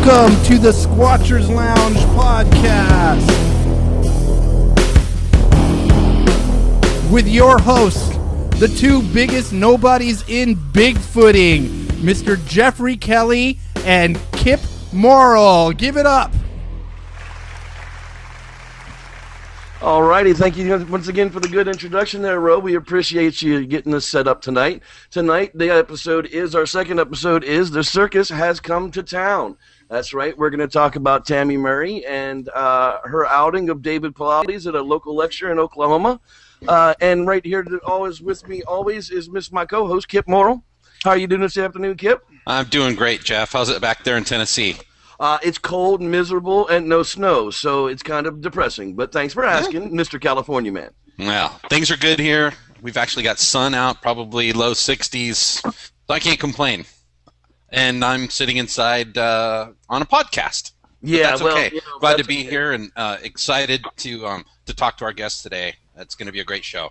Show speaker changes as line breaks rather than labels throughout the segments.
Welcome to the Squatchers Lounge podcast with your hosts, the two biggest nobodies in Bigfooting, Mr. Jeffrey Kelly and Kip Morrill. Give it up.
Alrighty, thank you once again for the good introduction there, Ro. We appreciate you getting this set up tonight. Tonight, our second episode is The Circus Has Come to Town. That's right, we're going to talk about Tammy Murray and her outing of David Palities at a local lecture in Oklahoma. And right here always with me always is my co-host, Kip Morrill. How are you doing this afternoon, Kip?
I'm doing great, Jeff. How's it back there in Tennessee?
It's cold and miserable and no snow, so it's kind of depressing. But thanks for asking, Mr. California Man.
Well, things are good here. We've actually got sun out, probably low 60s, so I can't complain. And I'm sitting inside on a podcast.
Yeah,
that's okay. Glad to be here and excited to talk to our guests today. That's going to be a great show.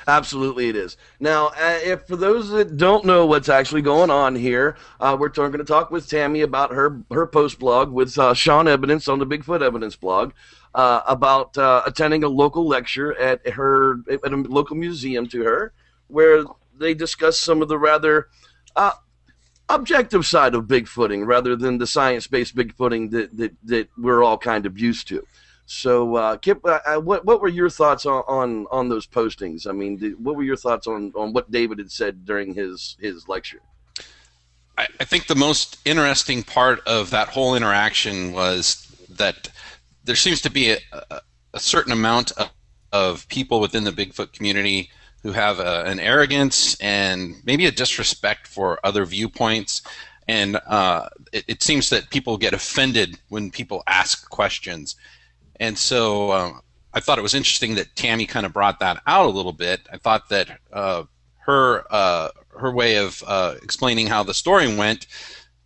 Absolutely it is. Now, if for those that don't know what's actually going on here, we're going to talk with Tammy about her post blog with Sean Evidence on the Bigfoot Evidence blog about attending a local lecture at a local museum to her, where they discuss some of the rather objective side of Bigfooting rather than the science-based Bigfooting that we're all kind of used to. So, Kip, what were your thoughts on those postings? I mean, what were your thoughts on what David had said during his lecture?
I think the most interesting part of that whole interaction was that there seems to be a certain amount of people within the Bigfoot community who have an arrogance and maybe a disrespect for other viewpoints. And it seems that people get offended when people ask questions. And so I thought it was interesting that Tammy kind of brought that out a little bit. I thought that her way of explaining how the story went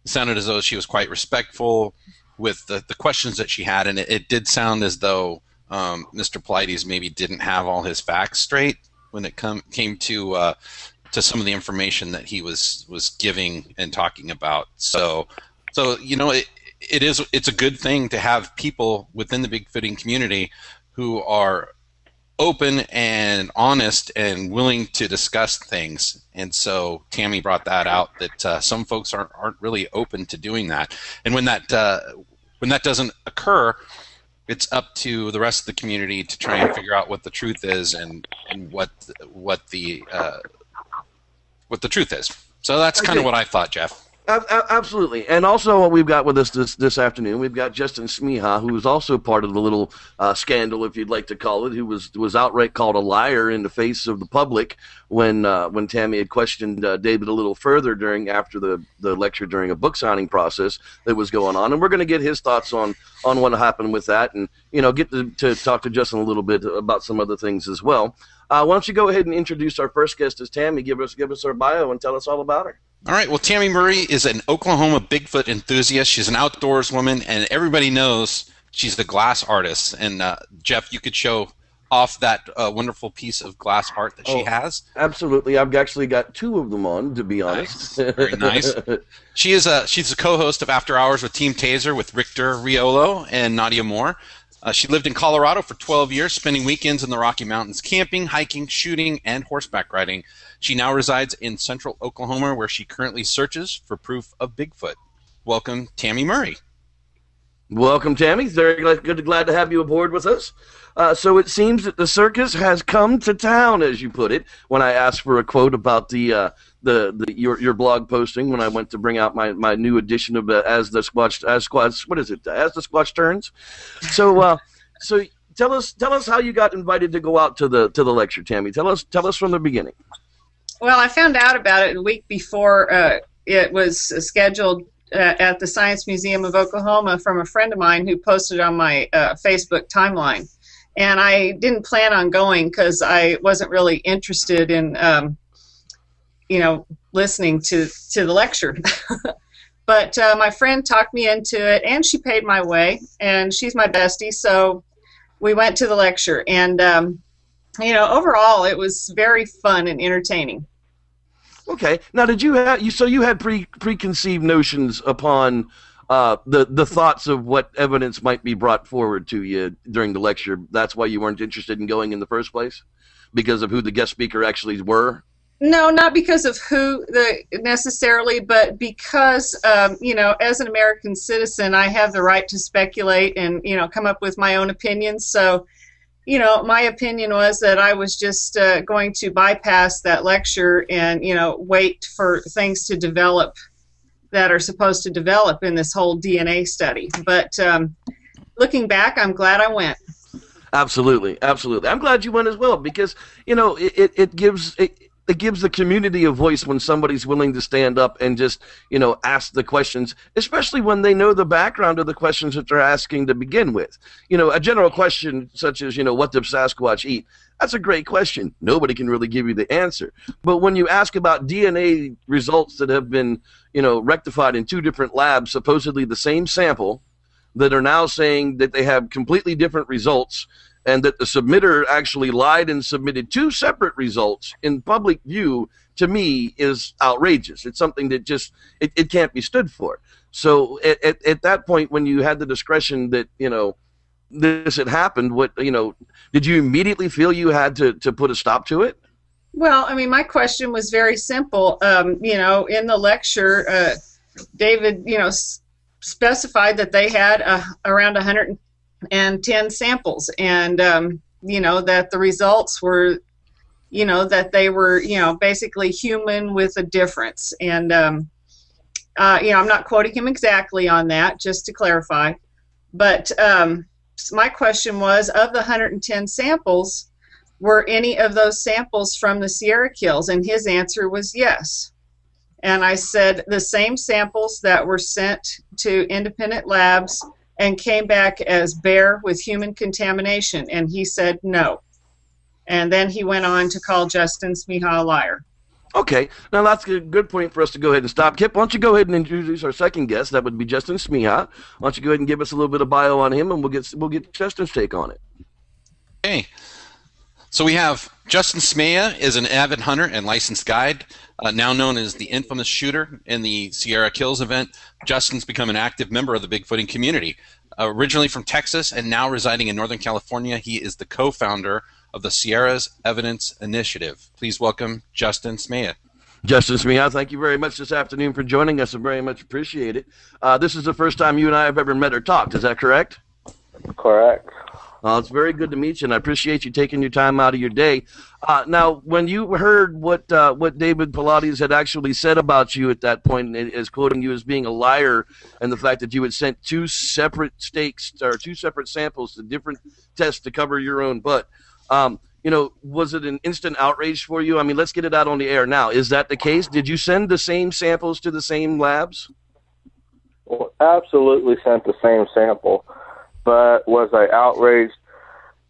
sounded as though she was quite respectful with the questions that she had, and it did sound as though Mr. Palities maybe didn't have all his facts straight when it came to some of the information that he was giving and talking about. So you know, it's a good thing to have people within the Bigfooting community who are open and honest and willing to discuss things. And so Tammy brought that out, that some folks aren't really open to doing that. And when that doesn't occur, it's up to the rest of the community to try and figure out what the truth is and what the truth is. So that's kind of what I thought, Jeff.
Absolutely. And also what we've got with us this afternoon, we've got Justin Smeja, who was also part of the little scandal, if you'd like to call it, who was outright called a liar in the face of the public when Tammy had questioned David a little further after the lecture during a book signing process that was going on. And we're going to get his thoughts on what happened with that and, you know, get to talk to Justin a little bit about some other things as well. Why don't you go ahead and introduce our first guest as Tammy, give us her bio and tell us all about her.
All right. Well, Tammy Murray is an Oklahoma Bigfoot enthusiast. She's an outdoors woman, and everybody knows she's the glass artist. And Jeff, you could show off that wonderful piece of glass art that she has.
Absolutely. I've actually got two of them on, to be honest.
Nice. Very nice. She's a co-host of After Hours with Team Taser with Richter Riolo and Nadia Moore. She lived in Colorado for 12 years, spending weekends in the Rocky Mountains camping, hiking, shooting, and horseback riding. She now resides in central Oklahoma, where she currently searches for proof of Bigfoot. Welcome, Tammy Murray.
Welcome, Tammy. Very glad to have you aboard with us. So it seems that the circus has come to town, as you put it, when I asked for a quote about your blog posting when I went to bring out my new edition of As the Squatch Turns. So tell us how you got invited to go out to the lecture, Tammy. Tell us from the beginning.
Well, I found out about it a week before it was scheduled at the Science Museum of Oklahoma from a friend of mine who posted on my Facebook timeline. And I didn't plan on going because I wasn't really interested in, listening to the lecture. But my friend talked me into it, and she paid my way, and she's my bestie, so we went to the lecture. And overall, it was very fun and entertaining.
Okay. Now, did you had preconceived notions upon the thoughts of what evidence might be brought forward to you during the lecture. That's why you weren't interested in going in the first place, because of who the guest speaker actually were.
No, not because of who necessarily, but because, as an American citizen, I have the right to speculate and, come up with my own opinions. So, my opinion was that I was just going to bypass that lecture and, wait for things to develop that are supposed to develop in this whole DNA study. But looking back, I'm glad I went.
Absolutely. I'm glad you went as well, because, it gives the community a voice when somebody's willing to stand up and just, ask the questions, especially when they know the background of the questions that they're asking to begin with. A general question such as, what does Sasquatch eat? That's a great question. Nobody can really give you the answer. But when you ask about DNA results that have been, rectified in 2 different labs, supposedly the same sample, that are now saying that they have completely different results, and that the submitter actually lied and submitted 2 separate results in public view, to me, is outrageous. It's something that just, it can't be stood for. So at that point, when you had the discretion that, this had happened, did you immediately feel you had to put a stop to it?
Well, my question was very simple. In the lecture, David, specified that they had around 110 samples, and that the results were, that they were, basically human with a difference. And I'm not quoting him exactly on that, just to clarify. But my question was, of the 110 samples, were any of those samples from the Sierra kills? And his answer was yes. And I said, the same samples that were sent to independent labs and came back as bear with human contamination. And he said no. And then he went on to call Justin Smeja a liar.
Okay, now that's a good point for us to go ahead and stop. Kip, why don't you go ahead and introduce our second guest? That would be Justin Smeja. Why don't you go ahead and give us a little bit of bio on him, and we'll get Justin's take on it.
Hey, so we have Justin Smeja is an avid hunter and licensed guide, now known as the infamous shooter in the Sierra Kills event. Justin's become an active member of the Bigfooting community. Originally from Texas and now residing in Northern California, he is the co-founder of the Sierra's Evidence Initiative. Please welcome Justin Smeja.
Justin Smeja, thank you very much this afternoon for joining us. I very much appreciate it. This is the first time you and I have ever met or talked. Is that correct?
Correct.
It's very good to meet you, and I appreciate you taking your time out of your day. Now, when you heard what David Palities had actually said about you at that point, as quoting you as being a liar, and the fact that you had sent 2 separate stakes or 2 separate samples to different tests to cover your own butt, was it an instant outrage for you? Let's get it out on the air now. Is that the case? Did you send the same samples to the same labs?
Well, absolutely sent the same sample. But was I outraged?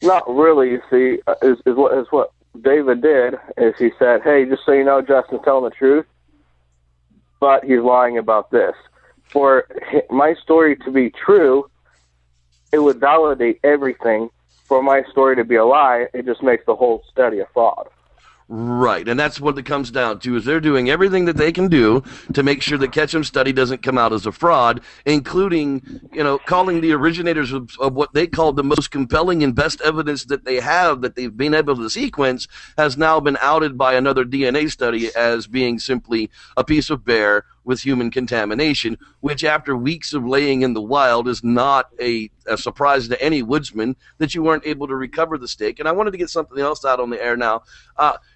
Not really. You see, is what David did is he said, hey, just so you know, Justin's telling the truth, but he's lying about this. For my story to be true, it would validate everything. For my story to be a lie, it just makes the whole study a fraud.
Right, and that's what it comes down to, is they're doing everything that they can do to make sure the Ketchum study doesn't come out as a fraud, including, calling the originators of what they called the most compelling and best evidence that they have that they've been able to sequence has now been outed by another DNA study as being simply a piece of bear with human contamination, which after weeks of laying in the wild is not a surprise to any woodsman that you weren't able to recover the steak. And I wanted to get something else out on the air now.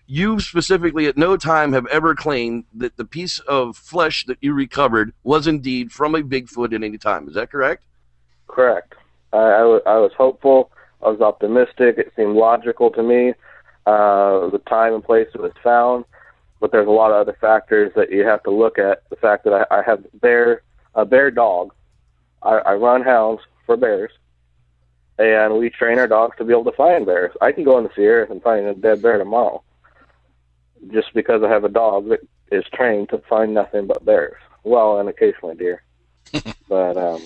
You specifically at no time have ever claimed that the piece of flesh that you recovered was indeed from a Bigfoot at any time. Is that correct?
Correct. I was hopeful. I was optimistic. It seemed logical to me, the time and place it was found. But there's a lot of other factors that you have to look at. The fact that I have a bear dog. I run hounds for bears, and we train our dogs to be able to find bears. I can go in the Sierra and find a dead bear tomorrow, just because I have a dog that is trained to find nothing but bears. Well, and occasionally deer. But
well,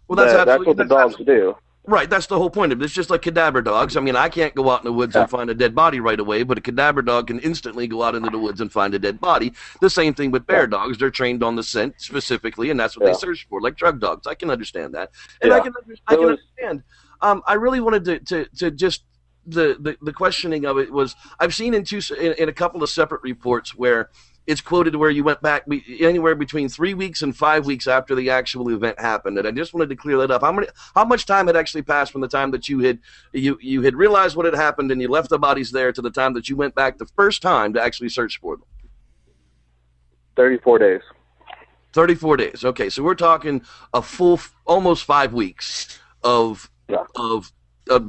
that's what the dogs do.
Right, that's the whole point of it. It's just like cadaver dogs. I mean, I can't go out in the woods and find a dead body right away, but a cadaver dog can instantly go out into the woods and find a dead body. The same thing with bear dogs. They're trained on the scent specifically, and that's what they search for, like drug dogs. I can understand that. And I can understand. I really wanted to just the questioning of it was, I've seen in a couple of separate reports where it's quoted where you went back anywhere between 3 weeks and 5 weeks after the actual event happened, and I just wanted to clear that up. How much time had actually passed from the time that you had realized what had happened and you left the bodies there to the time that you went back the first time to actually search for them?
34 days.
34 days. Okay, so we're talking a full almost 5 weeks of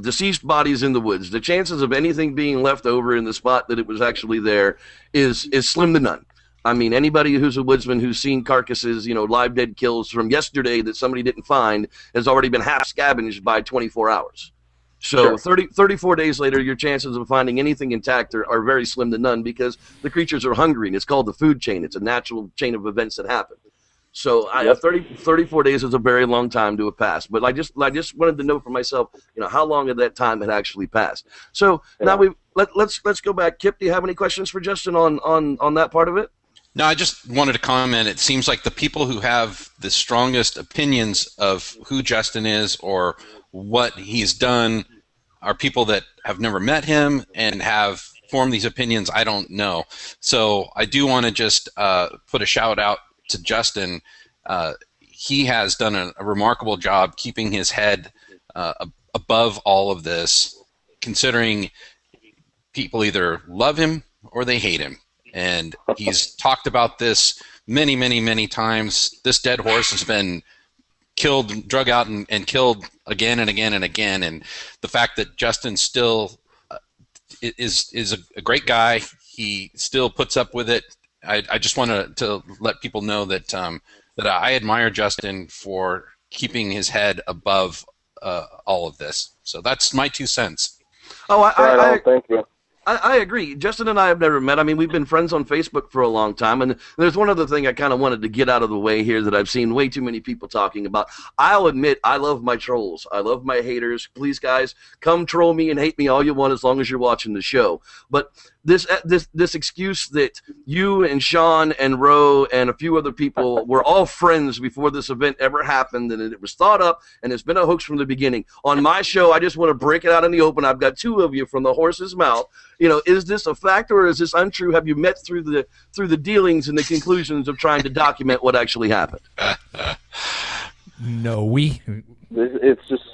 deceased bodies in the woods. The chances of anything being left over in the spot that it was actually there is slim to none. I mean, anybody who's a woodsman who's seen carcasses, live dead kills from yesterday that somebody didn't find has already been half scavenged by 24 hours. So 34 days later, your chances of finding anything intact are very slim to none because the creatures are hungry, and it's called the food chain. It's a natural chain of events that happen. So 34 days is a very long time to have passed. But I just wanted to know for myself, how long of that time had actually passed. So now let's go back. Kip, do you have any questions for Justin on that part of it?
No, I just wanted to comment. It seems like the people who have the strongest opinions of who Justin is or what he's done are people that have never met him and have formed these opinions. I don't know. So I do want to just put a shout out to Justin. He has done a remarkable job keeping his head above all of this, considering people either love him or they hate him. And he's talked about this many, many, many times. This dead horse has been killed, drug out, and killed again and again and again. And the fact that Justin still is a great guy, he still puts up with it. I just want to let people know that that I admire Justin for keeping his head above all of this. So that's my 2 cents.
Oh,
thank you.
I agree. Justin and I have never met. I mean, we've been friends on Facebook for a long time, and there's one other thing I kind of wanted to get out of the way here that I've seen way too many people talking about. I'll admit, I love my trolls. I love my haters. Please, guys, come troll me and hate me all you want as long as you're watching the show. But this excuse that you and Sean and Roe and a few other people were all friends before this event ever happened, and it was thought up, and it's been a hoax from the beginning. On my show, I just want to break it out in the open. I've got 2 of you from the horse's mouth. Is this a fact or is this untrue? Have you met through the dealings and the conclusions of trying to document what actually happened?
No,
It's just.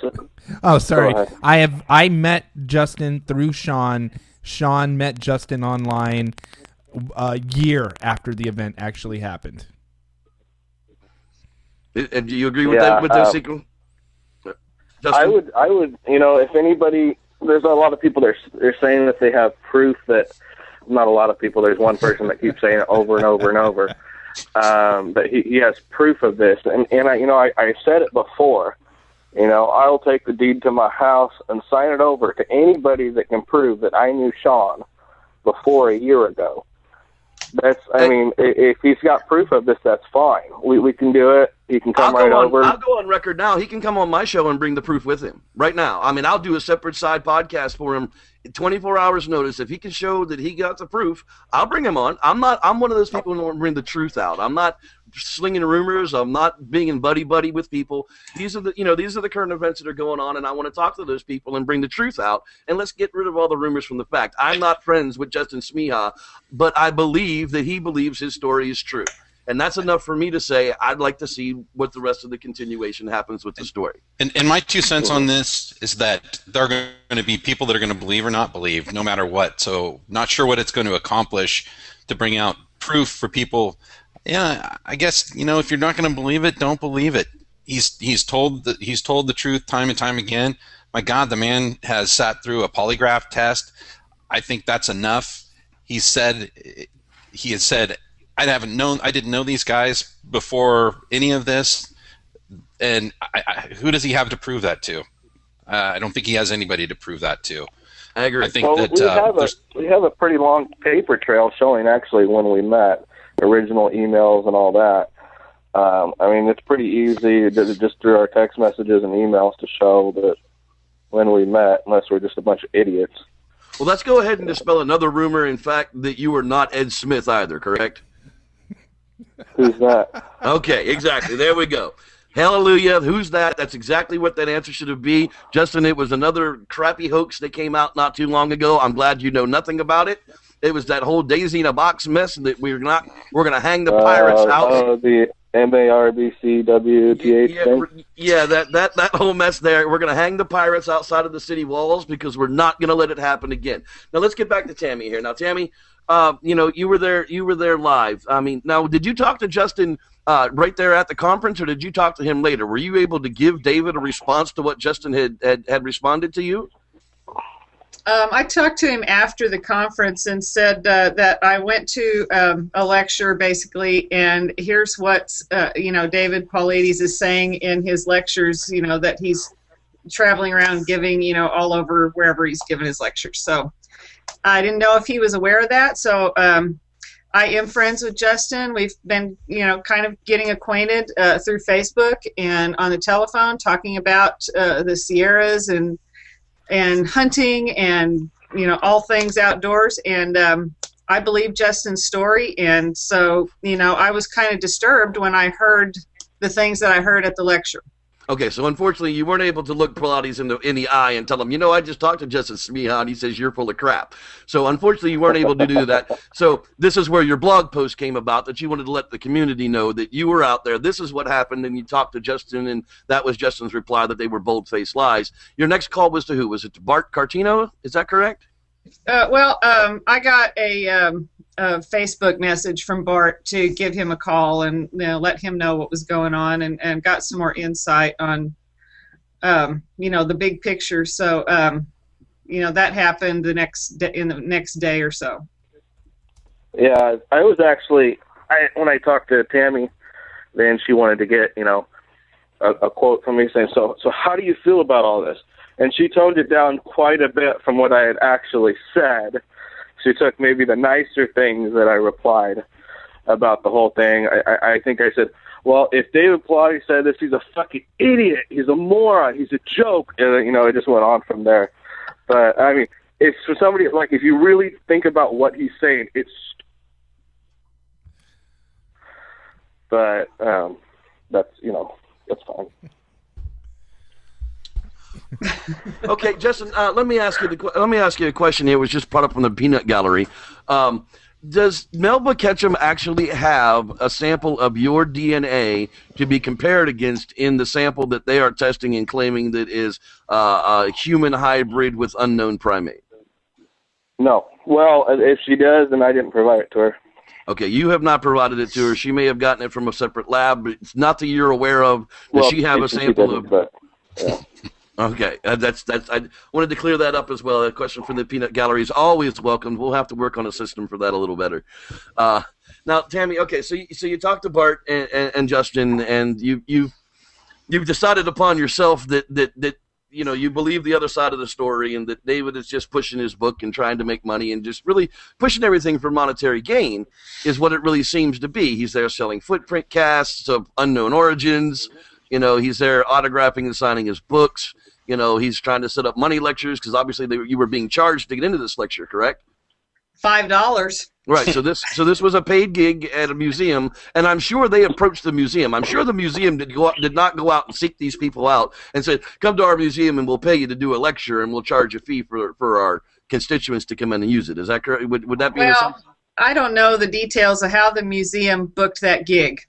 Oh, sorry. I met Justin through Sean. Sean met Justin online a year after the event actually happened.
And do you agree with that? With the sequel?
Justin? I would. If anybody. There's a lot of people they're saying that they have proof that, not a lot of people, there's one person that keeps saying it over and over and over, but he has proof of this. And I said it before, I'll take the deed to my house and sign it over to anybody that can prove that I knew Sean before a year ago. If he's got proof of this, that's fine. We can do it. He can come over.
I'll go on record now. He can come on my show and bring the proof with him right now. I mean, I'll do a separate side podcast for him, 24 hours notice. If he can show that he got the proof, I'll bring him on. I'm one of those people who want to bring the truth out. I'm not slinging rumors. I'm not being buddy with people. These are the current events that are going on, and I want to talk to those people and bring the truth out. And let's get rid of all the rumors from the fact. I'm not friends with Justin Smeja, but I believe that he believes his story is true. And that's enough for me to say I'd like to see what the rest of the continuation happens with the story.
And my 2 cents on this is that there are going to be people that are going to believe or not believe, no matter what. So not sure what it's going to accomplish to bring out proof for people. Yeah, I guess, if you're not going to believe it, don't believe it. He's told the truth time and time again. My God, the man has sat through a polygraph test. I think that's enough. He has said, I didn't know these guys before any of this, and who does he have to prove that to? I don't think he has anybody to prove that to.
I agree.
I think
we have a pretty long paper trail showing actually when we met, original emails and all that. It's pretty easy just through our text messages and emails to show that when we met, unless we're just a bunch of idiots.
Well, let's go ahead and dispel another rumor, in fact, that you were not Ed Smith either, correct?
Who's that?
Okay, exactly. There we go. Hallelujah. Who's that? That's exactly what that answer should have been. Justin, it was another crappy hoax that came out not too long ago. I'm glad you know nothing about it. It was that whole Daisy in a Box mess that we're going to hang the pirates out.
The MARBCWTH thing?
Yeah, that whole mess there. We're going to hang the pirates outside of the city walls because we're not going to let it happen again. Now, let's get back to Tammy here. Now, Tammy, you were there live. I mean, now, did you talk to Justin right there at the conference, or did you talk to him later? Were you able to give David a response to what Justin had responded to you?
I talked to him after the conference and said that I went to a lecture, basically, and here's what David Palities is saying in his lectures, that he's traveling around giving, all over wherever he's given his lectures. So I didn't know if he was aware of that. So I am friends with Justin. We've been, kind of getting acquainted through Facebook and on the telephone, talking about the Sierras and hunting and, all things outdoors. And I believe Justin's story. And so, I was kind of disturbed when I heard the things that I heard at the lecture.
Okay, so unfortunately you weren't able to look Pilates in the eye and tell him, I just talked to Justin Smeja and he says you're full of crap. So unfortunately you weren't able to do that. So this is where your blog post came about, that you wanted to let the community know that you were out there. This is what happened, and you talked to Justin, and that was Justin's reply, that they were bold-faced lies. Your next call was to who? Was it to Bart Cutino? Is that correct?
I got a Facebook message from Bart to give him a call and let him know what was going on, and got some more insight on the big picture. So that happened the next day or so.
Yeah, I was actually when I talked to Tammy, then she wanted to get a quote from me saying, so how do you feel about all this? And she toned it down quite a bit from what I had actually said. She took maybe the nicer things that I replied about the whole thing. I think I said, well, if David Palities said this, he's a fucking idiot. He's a moron. He's a joke. And, it just went on from there. But, I mean, it's for somebody, like, if you really think about what he's saying, it's... But that's fine.
Okay, Justin. Let me ask you a question here. It was just brought up from the peanut gallery. Does melba ketchum actually have a sample of your DNA to be compared against in the sample that they are testing and claiming that is a human hybrid with unknown primate?
No. Well, if she does, then I didn't provide it to her.
Okay, you have not provided it to her. She may have gotten it from a separate lab, but it's not that you're aware of. Does she have a sample of?
But, yeah.
Okay, that's. I wanted to clear that up as well. A question from the peanut gallery is always welcome. We'll have to work on a system for that a little better. Now, Tammy. Okay, so you talked to Bart and Justin, and you've decided upon yourself that you believe the other side of the story, and that David is just pushing his book and trying to make money and just really pushing everything for monetary gain is what it really seems to be. He's there selling footprint casts of unknown origins. He's there autographing and signing his books. He's trying to set up money lectures because obviously you were being charged to get into this lecture, correct?
$5.
Right. So this was a paid gig at a museum, and I'm sure they approached the museum. I'm sure the museum did not go out and seek these people out and said, "Come to our museum and we'll pay you to do a lecture and we'll charge a fee for our constituents to come in and use it." Is that correct? Would that be?
Well, I don't know the details of how the museum booked that gig.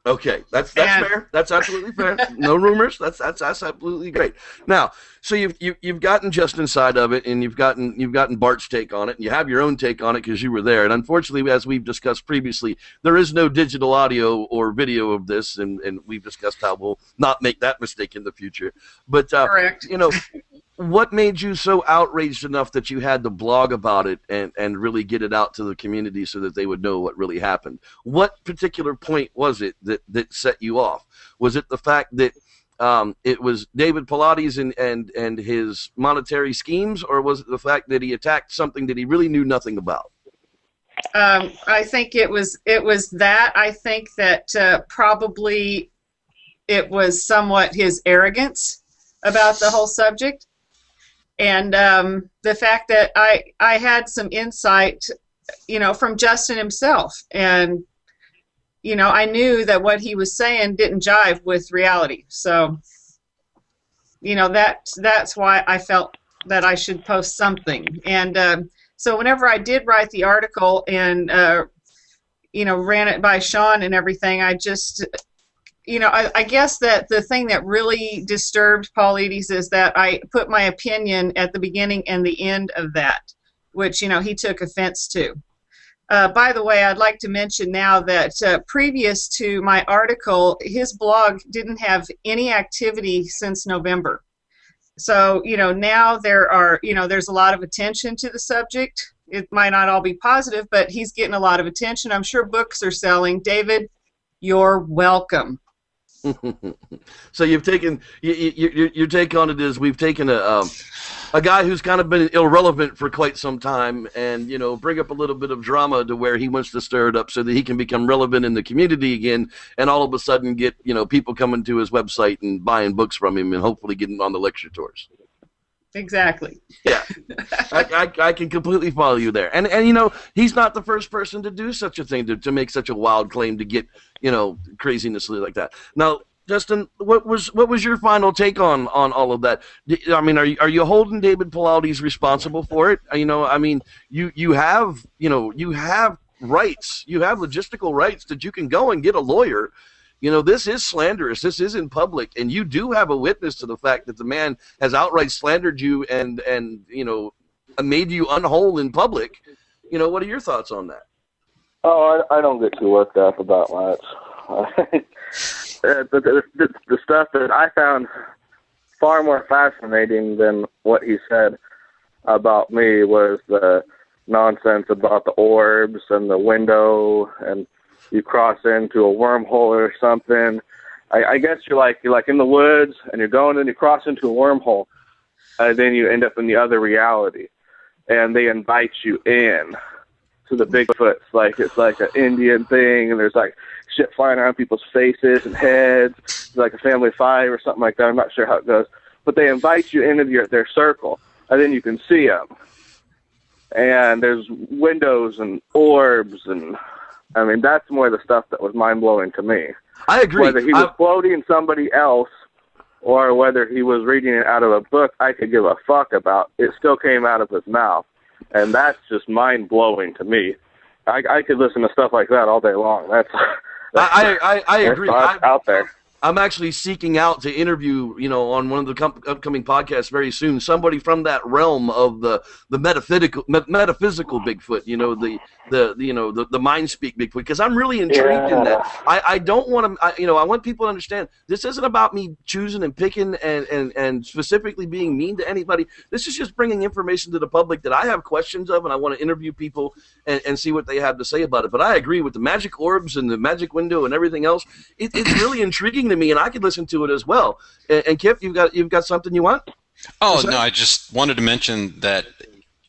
Okay, that's fair. That's absolutely fair. No rumors. That's absolutely great. Now, so you've gotten Justin's side of it, and you've gotten Bart's take on it, and you have your own take on it because you were there. And unfortunately, as we've discussed previously, there is no digital audio or video of this, and we've discussed how we'll not make that mistake in the future. But
correct.
What made you so outraged enough that you had to blog about it and really get it out to the community so that they would know what really happened? What particular point was it that set you off? Was it the fact that it was David Palities and his monetary schemes, or was it the fact that he attacked something that he really knew nothing about?
I think it was that. I think that probably it was somewhat his arrogance about the whole subject. And the fact that I had some insight, from Justin himself. And, I knew that what he was saying didn't jive with reality. So, that's why I felt that I should post something. And so whenever I did write the article and, ran it by Sean and everything, I just, I guess that the thing that really disturbed Palities is that I put my opinion at the beginning and the end of that, which, he took offense to. By the way, I'd like to mention now that previous to my article, his blog didn't have any activity since November. So, now there's a lot of attention to the subject. It might not all be positive, but he's getting a lot of attention. I'm sure books are selling. David, you're welcome.
So you've taken your take on it is we've taken a guy who's kind of been irrelevant for quite some time, and bring up a little bit of drama to where he wants to stir it up so that he can become relevant in the community again, and all of a sudden get people coming to his website and buying books from him and hopefully getting on the lecture tours.
Exactly.
Yeah, I can completely follow you there, and he's not the first person to do such a thing to make such a wild claim to get craziness like that. Now, Justin, what was your final take on all of that? I mean, are you holding David Palities responsible for it? You have rights, you have logistical rights that you can go and get a lawyer. This is slanderous. This is in public, and you do have a witness to the fact that the man has outright slandered you and made you unwhole in public. What are your thoughts on that?
Oh, I don't get too worked up about much. The stuff that I found far more fascinating than what he said about me was the nonsense about the orbs and the window and you cross into a wormhole or something. I guess you're like in the woods and you're going and you cross into a wormhole, then you end up in the other reality, and they invite you in to the Bigfoots. It's like an Indian thing, and there's like shit flying around people's faces and heads. It's like a family of 5 or something like that. I'm not sure how it goes, but they invite you into their circle, and then you can see them. And there's windows and orbs, and that's more the stuff that was mind-blowing to me.
I agree.
Whether he was quoting somebody else or whether he was reading it out of a book, I could give a fuck about. It still came out of his mouth, and that's just mind-blowing to me. I could listen to stuff like that all day long.
I agree.
Out there.
I'm actually seeking out to interview, on one of the upcoming podcasts very soon, somebody from that realm of the metaphysical Bigfoot, the mind speak Bigfoot, because I'm really intrigued in that. I don't want to, I want people to understand this isn't about me choosing and picking and specifically being mean to anybody. This is just bringing information to the public that I have questions of, and I want to interview people and see what they have to say about it. But I agree with the magic orbs and the magic window and everything else. It's really intriguing to me, and I could listen to it as well. And Kip, you've got something you want?
Oh no, I just wanted to mention that.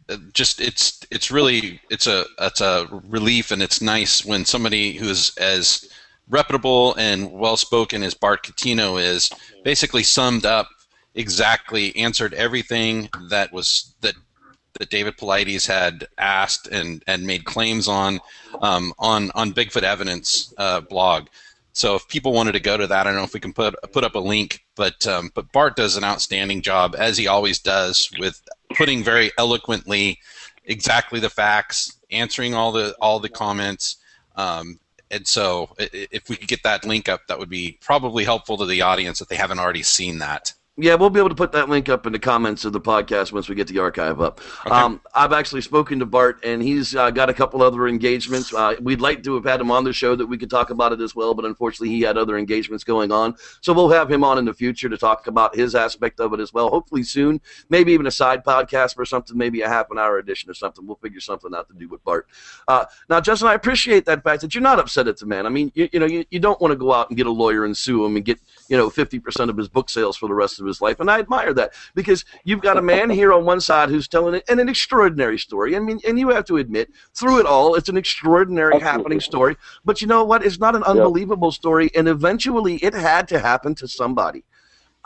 It's a relief, and it's nice when somebody who's as reputable and well spoken as Bart Cutino is basically summed up exactly, answered everything that David Palities had asked and made claims on Bigfoot Evidence blog. So if people wanted to go to that, I don't know if we can put up a link, but Bart does an outstanding job, as he always does, with putting very eloquently exactly the facts, answering all the comments, and so if we could get that link up, that would be probably helpful to the audience if they haven't already seen that.
Yeah, we'll be able to put that link up in the comments of the podcast once we get the archive up. Okay. I've actually spoken to Bart, and he's got a couple other engagements. We'd like to have had him on the show that we could talk about it as well, but unfortunately he had other engagements going on. So we'll have him on in the future to talk about his aspect of it as well, hopefully soon, maybe even a side podcast or something, maybe a half-an-hour edition or something. We'll figure something out to do with Bart. Now, Justin, I appreciate that fact that you're not upset at the man. I mean, you don't want to go out and get a lawyer and sue him and get 50% of his book sales for the rest of his life, and I admire that, because you've got a man here on one side who's telling an extraordinary story. I mean, and you have to admit, through it all, it's an extraordinary happening story. But you know what? It's not an unbelievable story, and eventually it had to happen to somebody.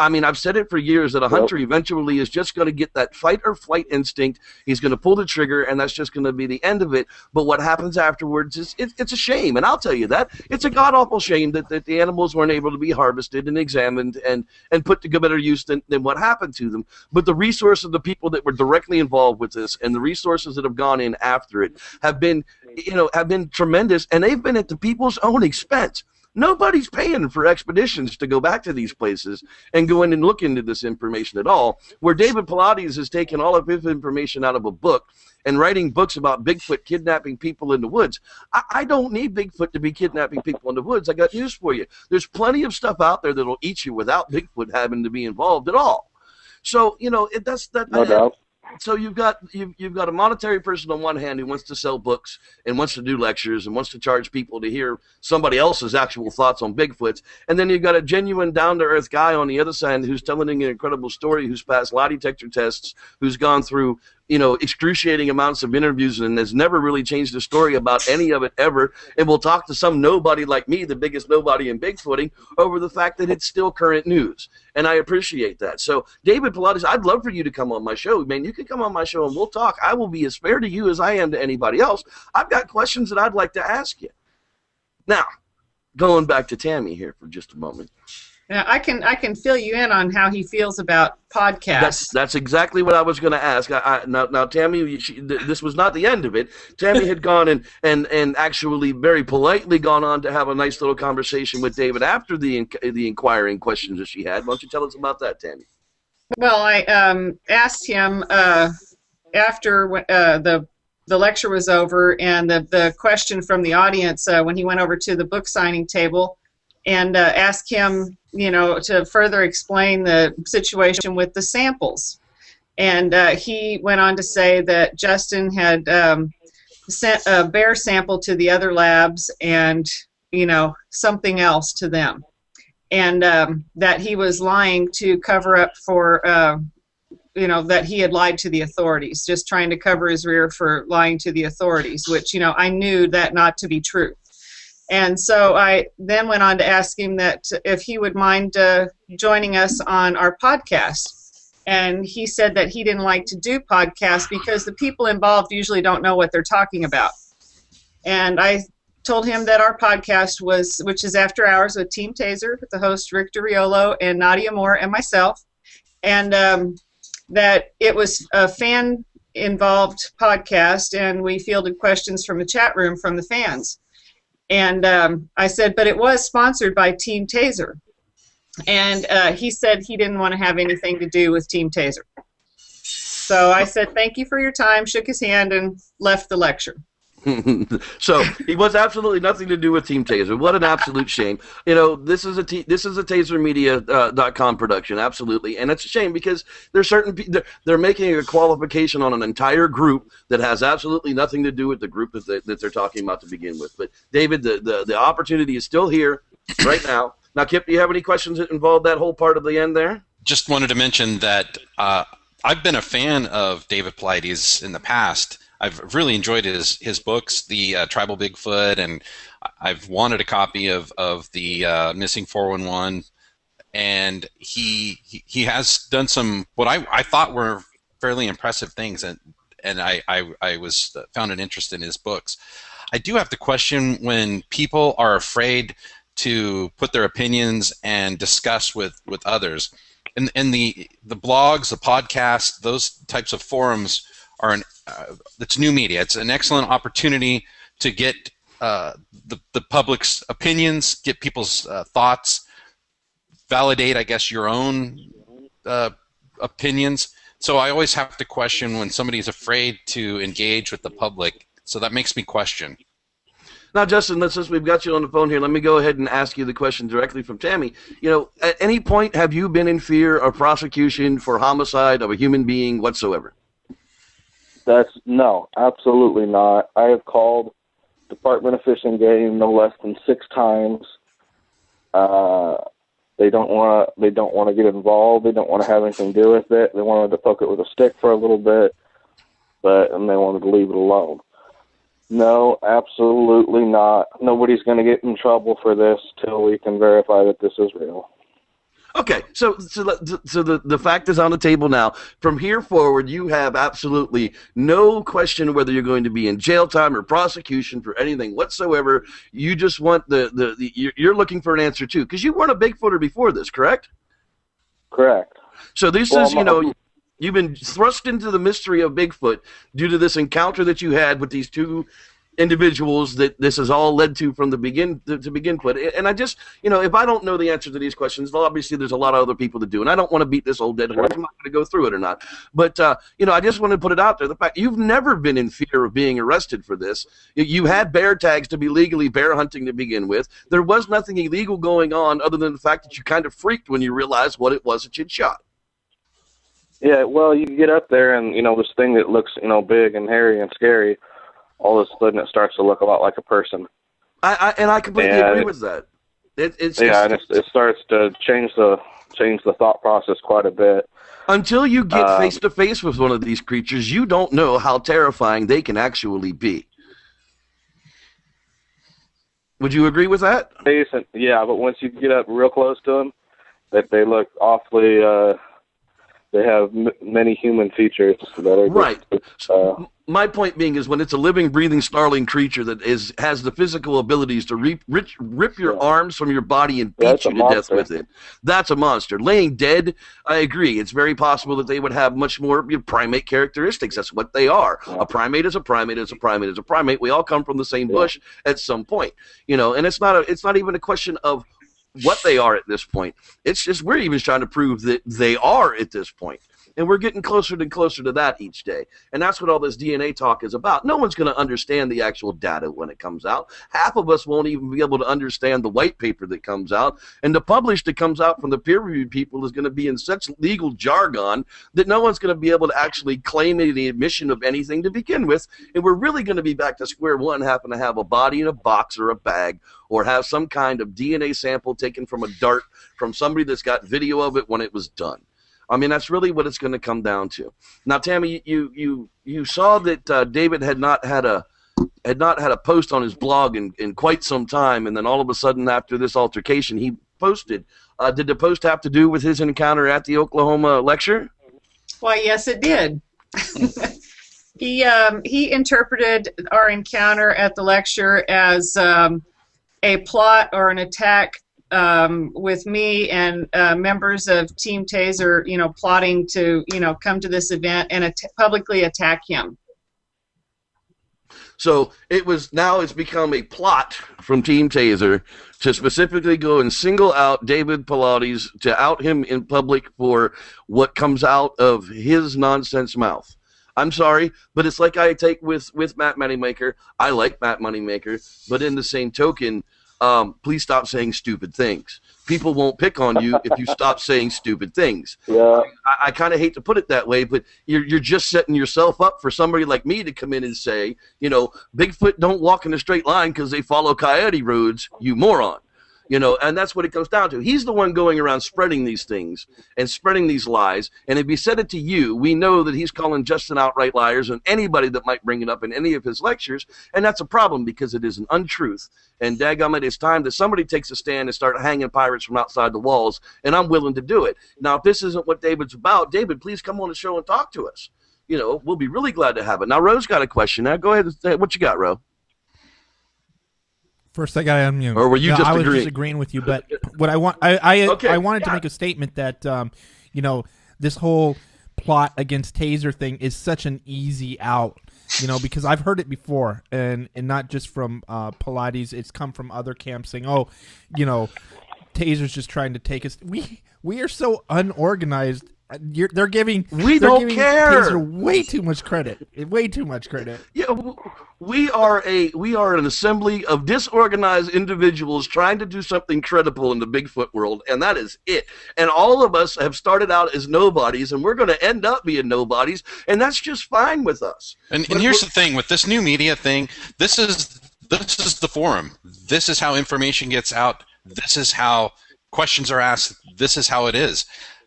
I mean, I've said it for years that a hunter eventually is just going to get that fight or flight instinct. He's going to pull the trigger, and that's just going to be the end of it. But what happens afterwards is it's a shame, and I'll tell you that. It's a god-awful shame that the animals weren't able to be harvested and examined and put to better use than what happened to them. But the resources of the people that were directly involved with this and the resources that have gone in after it have been tremendous, and they've been at the people's own expense. Nobody's paying for expeditions to go back to these places and go in and look into this information at all. Where David Palities has taken all of his information out of a book and writing books about Bigfoot kidnapping people in the woods. I don't need Bigfoot to be kidnapping people in the woods. I got news for you. There's plenty of stuff out there that'll eat you without Bigfoot having to be involved at all. So, no doubt. So you've got a monetary person on one hand who wants to sell books and wants to do lectures and wants to charge people to hear somebody else's actual thoughts on Bigfoots, and then you've got a genuine down-to-earth guy on the other side who's telling an incredible story, who's passed lie detector tests, who's gone through excruciating amounts of interviews and has never really changed the story about any of it ever, and will talk to some nobody like me, the biggest nobody in Bigfooting, over the fact that it's still current news. And I appreciate that. So, David Palities, I'd love for you to come on my show. Man, you can come on my show and we'll talk. I will be as fair to you as I am to anybody else. I've got questions that I'd like to ask you. Now, going back to Tammy here for just a moment.
Now, I can fill you in on how he feels about podcasts.
That's exactly what I was going to ask. Now, Tammy, this was not the end of it. Tammy had gone and actually very politely gone on to have a nice little conversation with David after the inquiring questions that she had. Why don't you tell us about that, Tammy?
Well, I asked him after the lecture was over and the question from the audience when he went over to the book signing table, and ask him, to further explain the situation with the samples. And he went on to say that Justin had sent a bear sample to the other labs and, something else to them. And that he was lying to cover up for, that he had lied to the authorities, just trying to cover his rear for lying to the authorities, which, I knew that not to be true. And so I then went on to ask him that if he would mind joining us on our podcast. And he said that he didn't like to do podcasts because the people involved usually don't know what they're talking about. And I told him that our podcast which is After Hours with Team Taser, with the host Rick DeRiolo and Nadia Moore and myself, and that it was a fan-involved podcast, and we fielded questions from the chat room from the fans. And I said, but it was sponsored by Team Taser. And he said he didn't want to have anything to do with Team Taser. So I said, thank you for your time, shook his hand, and left the lecture.
So he was absolutely nothing to do with Team Taser. What an absolute shame. This is a TaserMedia.com production, absolutely, and it's a shame because there's certain they're making a qualification on an entire group that has absolutely nothing to do with the group that they're talking about to begin with. But David, the opportunity is still here right now. Now, Kip, do you have any questions that involve that whole part of the end there?
Just wanted to mention that I've been a fan of David Palities in the past. I've really enjoyed his books, the Tribal Bigfoot, and I've wanted a copy of the Missing 411. And he has done some what I thought were fairly impressive things, and I found an interest in his books. I do have to question when people are afraid to put their opinions and discuss with others. And the blogs, the podcasts, those types of forums are it's new media. It's an excellent opportunity to get the public's opinions, get people's thoughts, validate, I guess, your own opinions. So I always have to question when somebody's afraid to engage with the public. So that makes me question.
Now, Justin, since we've got you on the phone here, let me go ahead and ask you the question directly from Tammy. At any point, have you been in fear of prosecution for homicide of a human being whatsoever?
No, absolutely not. I have called Department of Fish and Game no less than 6 times. They don't want to get involved. They don't want to have anything to do with it. They wanted to poke it with a stick for a little bit, and they wanted to leave it alone. No, absolutely not. Nobody's going to get in trouble for this till we can verify that this is real.
Okay, so the fact is on the table now. From here forward, you have absolutely no question whether you're going to be in jail time or prosecution for anything whatsoever. You just want you're looking for an answer too, because you weren't a Bigfooter before this, correct?
Correct.
So this is, you've been thrust into the mystery of Bigfoot due to this encounter that you had with these two individuals that this has all led to from the begin with. And I just, if I don't know the answer to these questions, well, obviously there's a lot of other people that do, and I don't want to beat this old dead horse. I'm not going to go through it or not. But, I just want to put it out there. The fact you've never been in fear of being arrested for this. You had bear tags to be legally bear hunting to begin with. There was nothing illegal going on other than the fact that you kind of freaked when you realized what it was that you'd shot.
Yeah, well, you get up there and, this thing that looks, big and hairy and scary, all of a sudden it starts to look a lot like a person.
I completely agree with that. It
starts to change the thought process quite a bit.
Until you get face to face with one of these creatures, you don't know how terrifying they can actually be. Would you agree with that?
Yeah, but once you get up real close to them, they look awfully. They have many human features that are
right. My point being is when it's a living, breathing, snarling creature that has the physical abilities to rip your arms from your body and beat you to death with it. That's a monster. Laying dead, I agree. It's very possible that they would have much more primate characteristics. That's what they are. Yeah. A primate is a primate is a primate is a primate. We all come from the same bush at some point. And it's not even a question of what they are at this point. It's just we're even trying to prove that they are at this point. And we're getting closer and closer to that each day. And that's what all this DNA talk is about. No one's going to understand the actual data when it comes out. Half of us won't even be able to understand the white paper that comes out. And the published that comes out from the peer-reviewed people is going to be in such legal jargon that no one's going to be able to actually claim any admission of anything to begin with. And we're really going to be back to square one, having to have a body in a box or a bag, or have some kind of DNA sample taken from a dart from somebody that's got video of it when it was done. I mean, that's really what it's going to come down to. Now, Tammy, you saw that David had not had a post on his blog in quite some time, and then all of a sudden after this altercation, he posted. Did the post have to do with his encounter at the Oklahoma lecture?
Why, yes, it did. He interpreted our encounter at the lecture as a plot or an attack with me and members of Team Taser, plotting to, come to this event and publicly attack him.
So it's become a plot from Team Taser to specifically go and single out David Palities, to out him in public for what comes out of his nonsense mouth. I'm sorry, but it's like I take with Matt Moneymaker. I like Matt Moneymaker, but in the same token, please stop saying stupid things. People won't pick on you if you stop saying stupid things.
Yeah.
I kind of hate to put it that way, but you're just setting yourself up for somebody like me to come in and say, Bigfoot don't walk in a straight line because they follow coyote roads, you moron. And that's what it comes down to. He's the one going around spreading these things and spreading these lies. And if he said it to you, we know that he's calling Justin outright liars and anybody that might bring it up in any of his lectures. And that's a problem because it is an untruth. And daggum, it's time that somebody takes a stand and start hanging pirates from outside the walls. And I'm willing to do it. Now, if this isn't what David's about, David, please come on the show and talk to us. We'll be really glad to have it. Now, Ro's got a question. Now, go ahead. What you got, Ro?
First, I got to unmute.
Or were you just agreeing?
I was just agreeing with you, but what I want, I wanted to make a statement that, this whole plot against Taser thing is such an easy out, because I've heard it before, and not just from Palities. It's come from other camps saying, Taser's just trying to take us. We are so unorganized. They're giving
care.
Taser way too much credit. Way too much credit.
Yeah, we are an assembly of disorganized individuals trying to do something credible in the Bigfoot world, and that is it. And all of us have started out as nobodies, and we're going to end up being nobodies, and that's just fine with us.
And here's the thing with this new media thing. This is the forum. This is how information gets out. This is how questions are asked. This is how it is.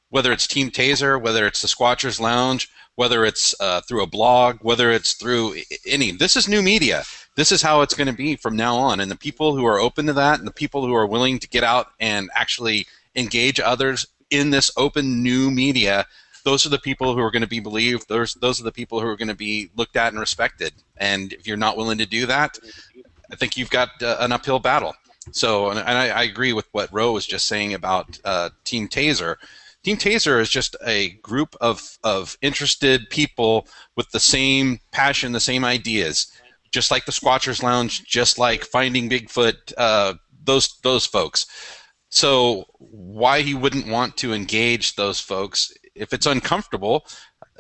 Whether it's Team Taser, whether it's the Squatchers Lounge, whether it's through a blog, whether it's through this is new media. This is how it's going to be from now on. And the people who are open to that and the people who are willing to get out and actually engage others in this open new media, those are the people who are going to be believed. Those are the people who are going to be looked at and respected. And if you're not willing to do that, I think you've got an uphill battle. So, and I agree with what Ro was just saying about Team Taser. Team Taser is just a group of interested people with the same passion, the same ideas, just like the Squatchers Lounge, just like Finding Bigfoot, those folks. So why he wouldn't want to engage those folks, if it's uncomfortable,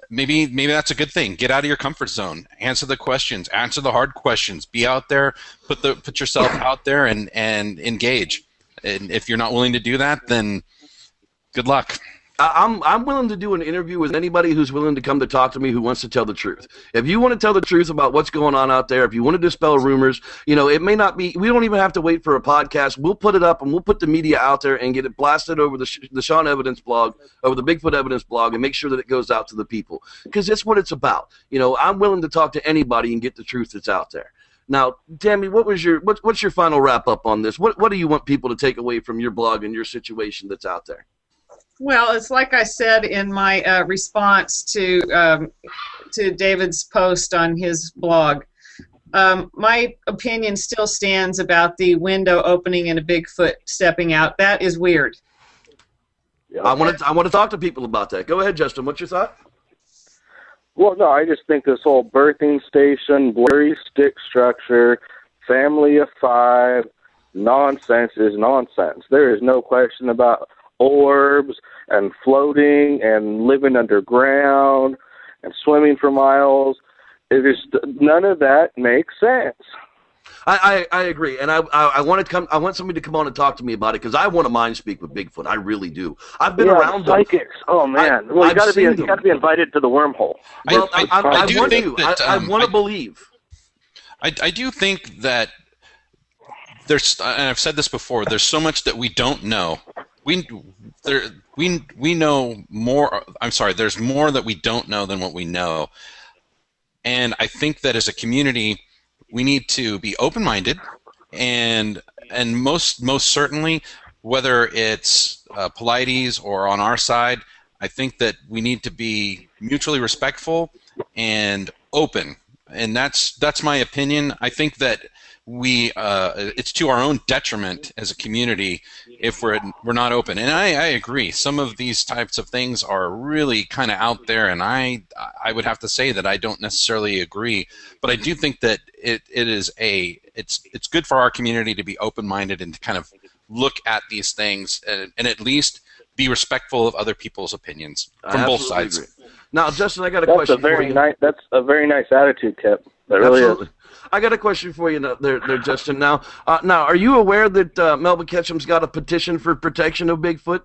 maybe that's a good thing. Get out of your comfort zone. Answer the questions. Answer the hard questions. Be out there. Put yourself out there and engage. And if you're not willing to do that, then good luck.
I'm willing to do an interview with anybody who's willing to come to talk to me who wants to tell the truth. If you want to tell the truth about what's going on out there, if you want to dispel rumors, it may not be, we don't even have to wait for a podcast. We'll put it up and we'll put the media out there and get it blasted over the Sean Evidence blog, over the Bigfoot Evidence blog, and make sure that it goes out to the people. Because that's what it's about. I'm willing to talk to anybody and get the truth that's out there. Now, Tammy, what's your final wrap up on this? What do you want people to take away from your blog and your situation that's out there?
Well, it's like I said in my response to David's post on his blog. My opinion still stands about the window opening and a Bigfoot stepping out. That is weird.
Yeah. I want to talk to people about that. Go ahead, Justin. What's your thought?
Well, no, I just think this whole birthing station, blurry stick structure, family of 5 nonsense is nonsense. There is no question about orbs and floating and living underground and swimming for miles. It is, none of that makes sense.
I agree, and I want somebody to come on and talk to me about it because I want to mind speak with Bigfoot. I really do. I've been around them.
Psychics. Oh man, well, you got to be invited to the wormhole.
Well, I want to believe.
I do think that there's, and I've said this before. There's so much that we don't know. We know more. I'm sorry. There's more that we don't know than what we know, and I think that as a community, we need to be open-minded, and most certainly, whether it's Palities or on our side, I think that we need to be mutually respectful and open, and that's my opinion. I think that it's to our own detriment as a community if we're not open. And I agree. Some of these types of things are really kind of out there, and I would have to say that I don't necessarily agree. But I do think that it's good for our community to be open-minded and to kind of look at these things and at least be respectful of other people's opinions from both sides.
Agree. Now, Justin, I got a question for you.
That's a very nice attitude, Kip. That really is.
I got a question for you there, Justin. Now, are you aware that Melba Ketchum's got a petition for protection of Bigfoot?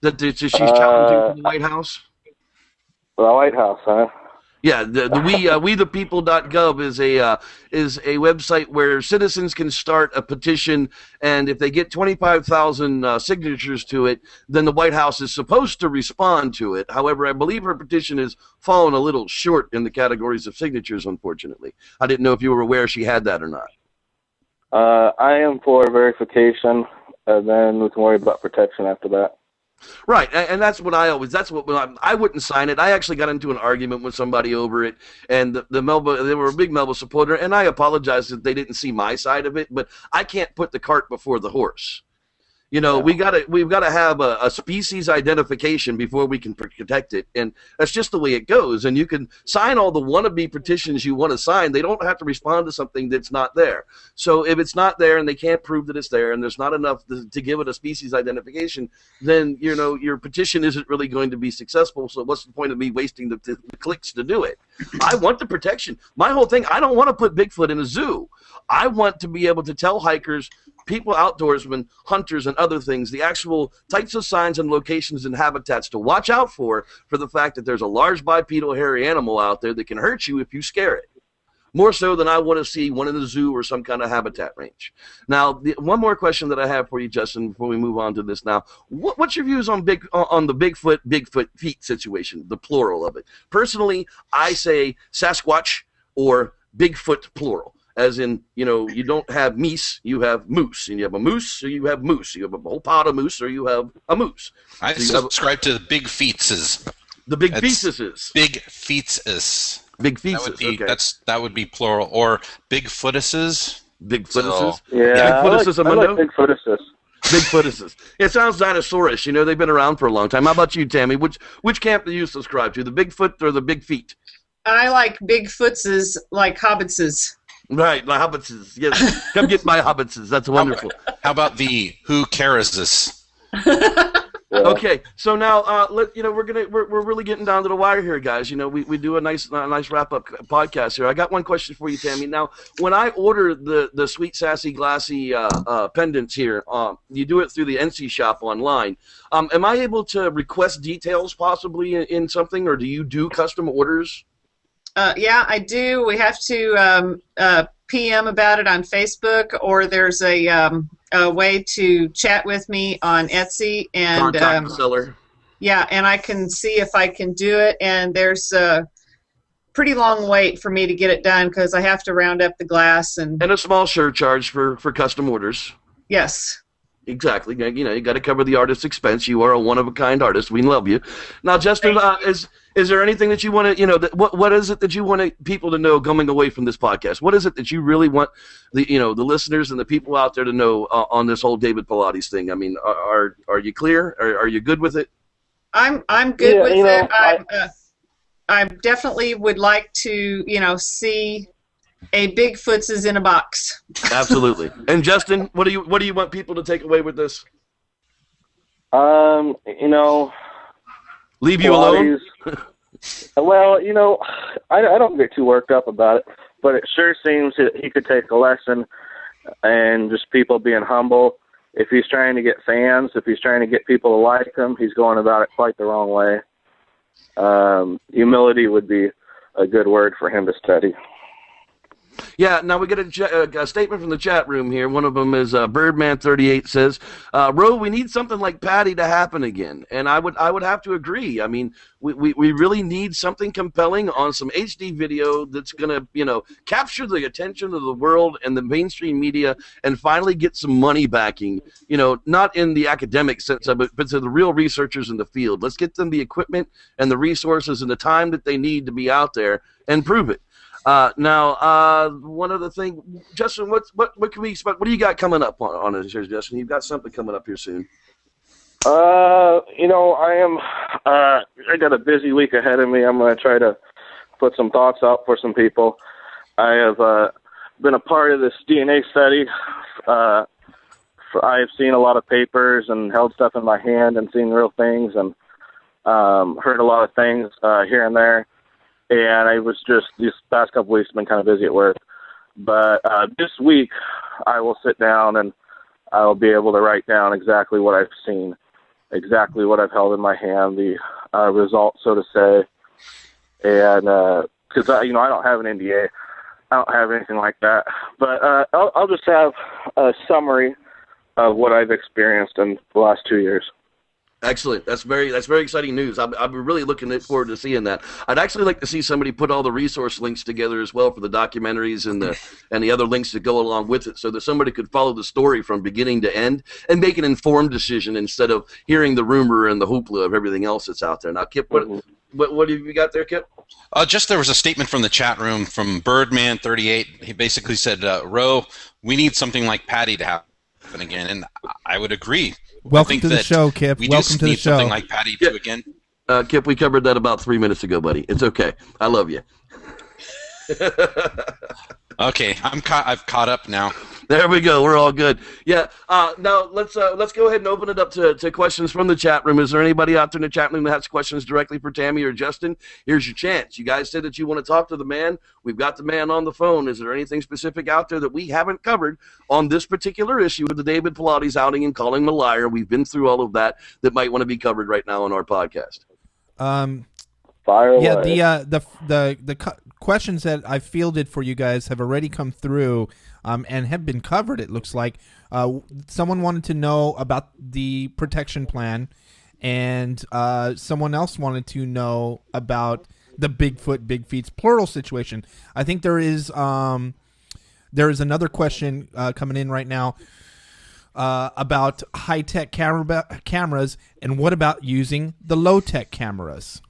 That she's challenging the White House?
The White House, huh?
Yeah, the wethepeople.gov is a website where citizens can start a petition, and if they get 25,000 signatures to it, then the White House is supposed to respond to it. However, I believe her petition has fallen a little short in the categories of signatures, unfortunately. I didn't know if you were aware she had that or not.
I am for verification, and then we can worry about protection after that.
Right, and that's what I wouldn't sign it. I actually got into an argument with somebody over it, and the Melba, they were a big Melba supporter, and I apologize that they didn't see my side of it, but I can't put the cart before the horse. We've got to have a species identification before we can protect it, and that's just the way it goes. And you can sign all the wannabe petitions you want to sign. They don't have to respond to something that's not there. So if it's not there and they can't prove that it's there, and there's not enough to give it a species identification, then your petition isn't really going to be successful. So what's the point of me wasting the clicks to do it? I want the protection. My whole thing, I don't want to put Bigfoot in a zoo. I want to be able to tell hikers, people, outdoorsmen, hunters, and other things, the actual types of signs and locations and habitats to watch out for the fact that there's a large bipedal hairy animal out there that can hurt you if you scare it. More so than I want to see one in the zoo or some kind of habitat range. Now, one more question that I have for you, Justin, before we move on to this now. What's your views on the Bigfoot feet situation, the plural of it? Personally, I say Sasquatch or Bigfoot plural. as in, you don't have meese, you have moose. And you have a moose, or you have moose. You have a whole pod of moose, or you have a moose.
I subscribe to the big feetses.
The big fetuses.
Big feetses.
Big fetuses, okay.
That would be plural. Or big footuses.
Big footuses?
Yeah, I like big footuses.
Big footuses. It sounds dinosaurish. They've been around for a long time. How about you, Tammy? Which camp do you subscribe to, the Bigfoot or the Big Feet?
I like big footses, like hobbitses.
Right, my hobbitses. Yes, come get my hobbitses. That's wonderful.
How about the who cares this?
Okay, so now we're really getting down to the wire here, guys. We do a nice wrap up podcast here. I got one question for you, Tammy. Now, when I order the sweet sassy glassy pendants here, you do it through the NC shop online. Am I able to request details possibly in something, or do you do custom orders?
Yeah, I do. We have to PM about it on Facebook, or there's a way to chat with me on Etsy and
contact the seller.
Yeah, and I can see if I can do it. And there's a pretty long wait for me to get it done because I have to round up the glass and
a small surcharge for custom orders.
Yes.
Exactly. You got to cover the artist's expense. You are a one-of-a-kind artist. We love you. Now, Justin, is there anything that you want to, what is it that you want people to know coming away from this podcast? What is it that you really want the listeners and the people out there to know on this whole David Palities thing? I mean, are you clear? Are you good with it?
I'm good with it. I definitely would like to, see a Bigfoot's is in a box.
Absolutely. And Justin, what do you want people to take away with this? Leave you alone?
Well, I don't get too worked up about it, but it sure seems that he could take a lesson and just people being humble. If he's trying to get fans, if he's trying to get people to like him, he's going about it quite the wrong way. Humility would be a good word for him to study.
Yeah, now we get a statement from the chat room here. One of them is Birdman38 says, Ro, we need something like Patty to happen again. And I would have to agree. I mean, we really need something compelling on some HD video that's going to, capture the attention of the world and the mainstream media and finally get some money backing, not in the academic sense of it, but to the real researchers in the field. Let's get them the equipment and the resources and the time that they need to be out there and prove it. Now, one other thing, Justin, what can we expect? What do you got coming up on this here, Justin? You've got something coming up here soon. I
got a busy week ahead of me. I'm going to try to put some thoughts out for some people. I have been a part of this DNA study. I have seen a lot of papers and held stuff in my hand and seen real things and heard a lot of things here and there. And I was just, these past couple weeks, been kind of busy at work. But this week, I will sit down and I will be able to write down exactly what I've seen, exactly what I've held in my hand, the results, so to say. And because, I don't have an NDA. I don't have anything like that. But I'll just have a summary of what I've experienced in the last 2 years.
Excellent. That's very exciting news. I'm really looking forward to seeing that. I'd actually like to see somebody put all the resource links together as well for the documentaries and the other links that go along with it, so that somebody could follow the story from beginning to end and make an informed decision instead of hearing the rumor and the hoopla of everything else that's out there. Now, Kip, what have you got there, Kip?
Just there was a statement from the chat room from Birdman38. He basically said, Ro, we need something like Patty to happen again, and I would agree.
Welcome to the show, Kip.
Welcome to the show. Something like Patty too again.
Kip, we covered that about 3 minutes ago, buddy. It's okay. I love you.
Okay, I've caught up now.
There we go. We're all good. Yeah. Now let's go ahead and open it up to questions from the chat room. Is there anybody out there in the chat room that has questions directly for Tammy or Justin? Here's your chance. You guys said that you want to talk to the man. We've got the man on the phone. Is there anything specific out there that we haven't covered on this particular issue with the David Palities outing and calling him a liar? We've been through all of that might want to be covered right now on our podcast.
Fire away.
Yeah, the questions that I fielded for you guys have already come through and have been covered, it looks like. Someone wanted to know about the protection plan, and someone else wanted to know about the Bigfoot, Big Feet's plural situation. I think there There is another question coming in right now about high-tech cameras, and what about using the low-tech cameras?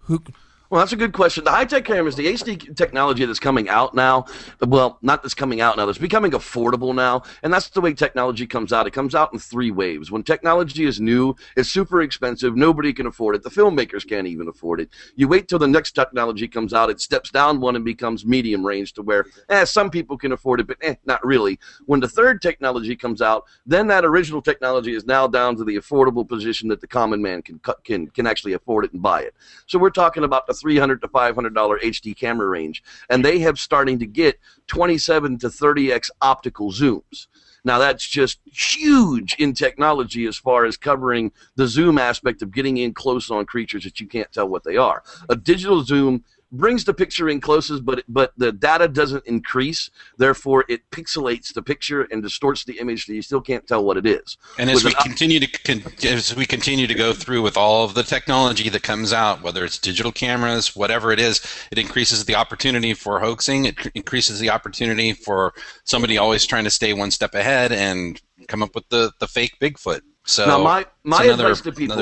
Well, that's a good question. The high-tech cameras, the HD technology that's coming out now, well, not that's coming out now, it's becoming affordable now, and that's the way technology comes out. It comes out in 3 waves. When technology is new, it's super expensive, nobody can afford it. The filmmakers can't even afford it. You wait till the next technology comes out, it steps down one and becomes medium range to where, some people can afford it, but not really. When the third technology comes out, then that original technology is now down to the affordable position that the common man can actually afford it and buy it. So we're talking about the $300 to $500 HD camera range, and they have starting to get 27 to 30x optical zooms. Now that's just huge in technology as far as covering the zoom aspect of getting in close on creatures that you can't tell what they are. A digital zoom brings the picture in closest, but the data doesn't increase. Therefore, it pixelates the picture and distorts the image, so you still can't tell what it is.
And as we continue to go through with all of the technology that comes out, whether it's digital cameras, whatever it is, it increases the opportunity for hoaxing. It increases the opportunity for somebody always trying to stay one step ahead and come up with the fake Bigfoot. So
now my advice to people.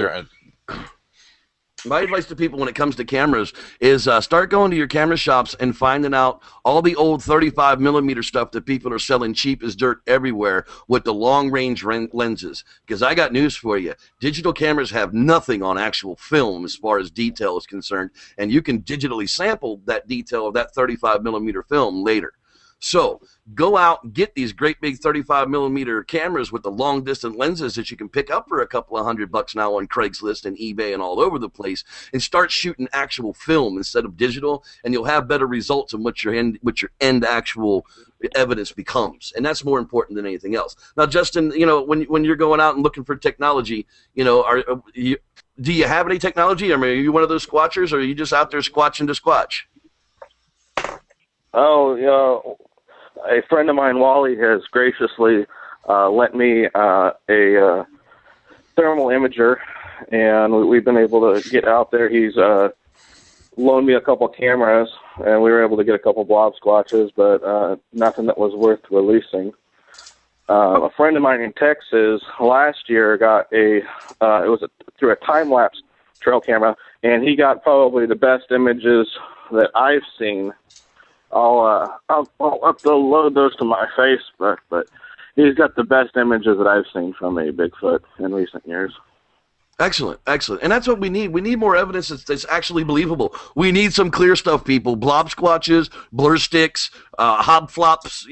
My advice to people when it comes to cameras is start going to your camera shops and finding out all the old 35 millimeter stuff that people are selling cheap as dirt everywhere with the long range lenses. Because I got news for you. Digital cameras have nothing on actual film as far as detail is concerned, and you can digitally sample that detail of that 35 millimeter film later. So go out and get these great big 35 millimeter cameras with the long distance lenses that you can pick up for a couple of $100 now on Craigslist and eBay and all over the place, and start shooting actual film instead of digital, and you'll have better results in what your end actual evidence becomes, and that's more important than anything else. Now, Justin, when you're going out and looking for technology, do you have any technology? I mean, are you one of those squatchers, or are you just out there squatching to squatch?
Oh, a friend of mine, Wally, has graciously lent me a thermal imager, and we've been able to get out there. He's loaned me a couple cameras, and we were able to get a couple blob squatches, but nothing that was worth releasing. A friend of mine in Texas last year got it was through a time-lapse trail camera, and he got probably the best images that I've seen. I'll upload those to my Facebook, but he's got the best images that I've seen from a Bigfoot in recent years.
Excellent. And that's what we need. We need more evidence that's actually believable. We need some clear stuff, people. Blob squatches, blur sticks, hobflops,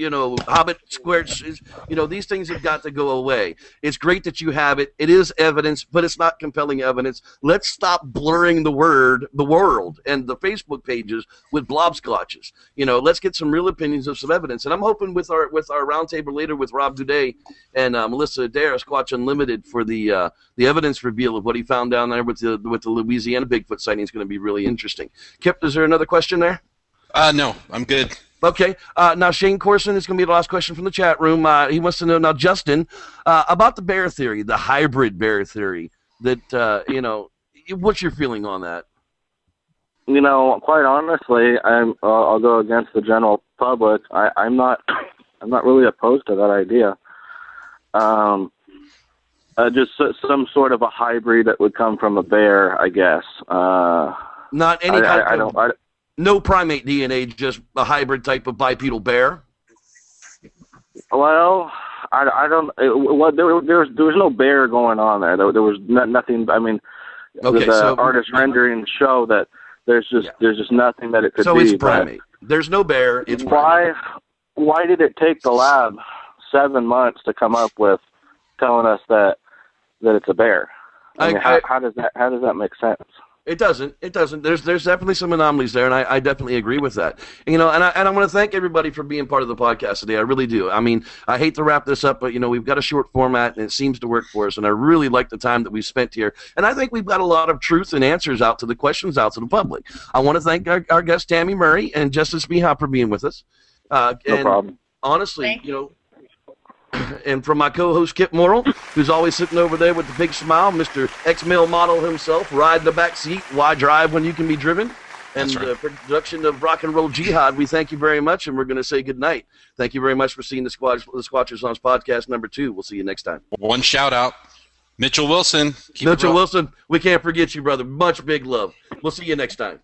hobbit squares. These things have got to go away. It's great that you have it. It is evidence, but it's not compelling evidence. Let's stop blurring the world, and the Facebook pages with blob squatches. Let's get some real opinions of some evidence. And I'm hoping with our roundtable later with Rob Duday and Melissa Adair, Squatch Unlimited, for the evidence reveal of what he found down there with the Louisiana Bigfoot sighting is going to be really interesting. Kip, is there another question there?
No, I'm good.
Okay. Now, Shane Corson is going to be the last question from the chat room. He wants to know, now, Justin, about the bear theory, the hybrid bear theory, that, what's your feeling on that?
Quite honestly, I'll go against the general public. I'm not really opposed to that idea. Just some sort of a hybrid that would come from a bear, I guess.
Not any kind of... No primate DNA, just a hybrid type of bipedal bear?
Well, I don't... There was no bear going on there. There was nothing... I mean,
okay,
the artist renderings show that there's just nothing that it could be.
So it's primate. There's no bear. It's primate.
Why did it take the lab 7 months to come up with telling us that it's a bear? I mean, how does that make sense?
It doesn't. There's definitely some anomalies there, and I definitely agree with that. And I want to thank everybody for being part of the podcast today. I really do. I mean, I hate to wrap this up, but we've got a short format, and it seems to work for us. And I really like the time that we spent here. And I think we've got a lot of truth and answers out to the questions out to the public. I want to thank our guest Tammy Murray and Justin Smeja for being with us.
No problem.
Honestly, and from my co-host Kip Morrill, who's always sitting over there with the big smile, Mr. X-Male model himself, riding the back seat. Why drive when you can be driven? and
That's right.
the production of Rock and Roll Jihad. We thank you very much, and we're going to say good night. Thank you very much for seeing the Squatchers on podcast number 2. We'll see you next time.
One shout out, Mitchell Wilson.
Mitchell Wilson, we can't forget you, brother. Much big love. We'll see you next time.